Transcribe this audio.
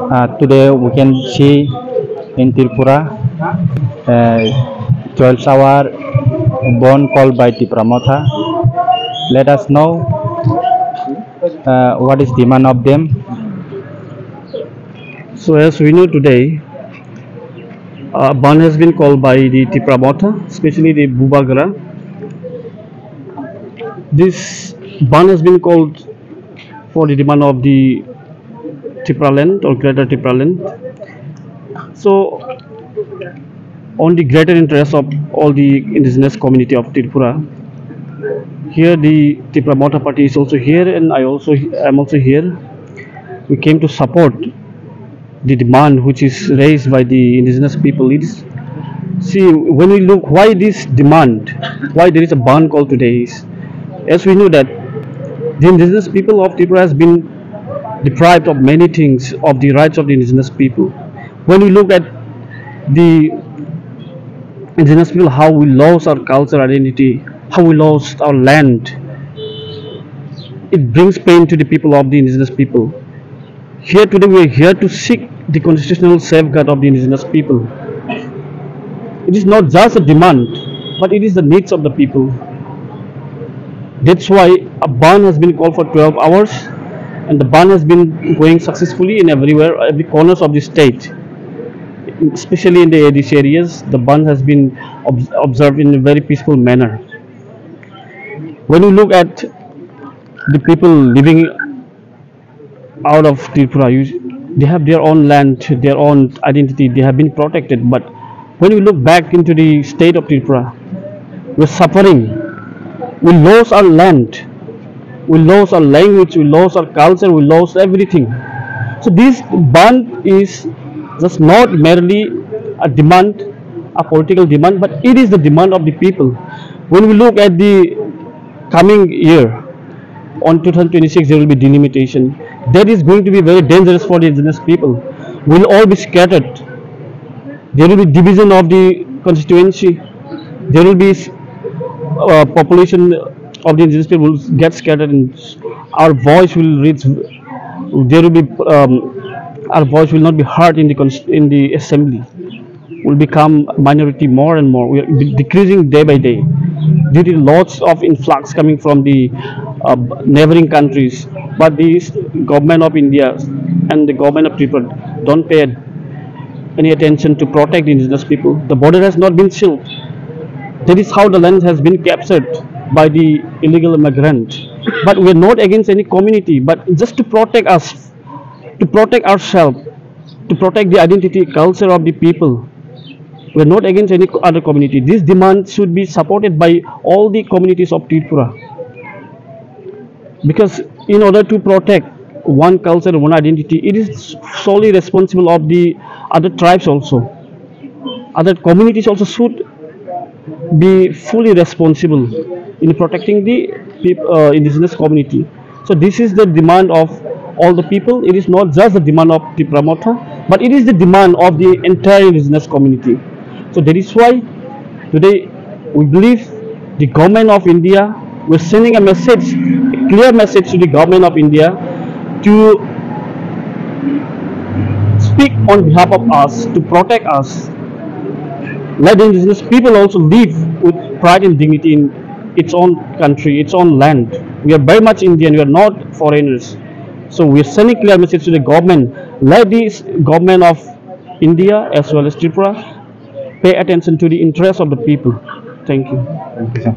Today we can see in Tripura 12 hour bone called by Tipramotha. Let us know what is demand of them. So as we know today, ban has been called by the Tipramotha, especially the Bubagara. This ban has been called for the demand of the Tipraland or Greater Tipraland. So on the greater interest of all the indigenous community of Tripura, here the Tipramotha party is also here, and I am also here. We came to support the demand which is raised by the indigenous people. See, when we look why this demand, why there is a ban call today is, as we know that the indigenous people of Tripura has been deprived of many things, of the rights of the indigenous people. When we look at the indigenous people, how we lost our cultural identity, how we lost our land, it brings pain to the people of the indigenous people. Here today we are here to seek the constitutional safeguard of the indigenous people. It is not just a demand, but it is the needs of the people. That's why a ban has been called for 12 hours, and the ban has been going successfully in every corners of the state. Especially in the ADC areas, the ban has been observed in a very peaceful manner. When you look at the people living out of Tripura, they have their own land, their own identity, they have been protected. But when we look back into the state of Tripura, we're suffering. We lost our land, we lost our language, we lost our culture, we lost everything. So this ban is just not merely a demand, a political demand, but it is the demand of the people. When we look at the coming year, on 2026 there will be delimitation. That is going to be very dangerous for the indigenous people. We'll all be scattered. There will be division of the constituency. There will be population of the indigenous people will get scattered, and our voice will reach. There will be our voice will not be heard in the assembly. Will become minority more and more. We are decreasing day by day due to lots of influx coming from the neighboring countries. But the government of India and the government of Tripura don't pay any attention to protect the indigenous people. The border has not been sealed. That is how the land has been captured by the illegal immigrant. But we are not against any community, but just to protect us, to protect ourselves, to protect the identity, culture of the people. We are not against any other community. This demand should be supported by all the communities of Tripura. Because in order to protect one culture, one identity, it is solely responsible of the other tribes also. Other communities also should be fully responsible in protecting the indigenous community. So this is the demand of all the people. It is not just the demand of the Tipramotha, but it is the demand of the entire indigenous community. So that is why today we believe the government of India, we're sending a message, a clear message to the government of India to speak on behalf of us, to protect us. Let the indigenous people also live with pride and dignity in its own country, its own land. We are very much Indian, we are not foreigners. So we are sending clear message to the government. Let the government of India as well as Tripura pay attention to the interests of the people. Thank you. Thank you, sir.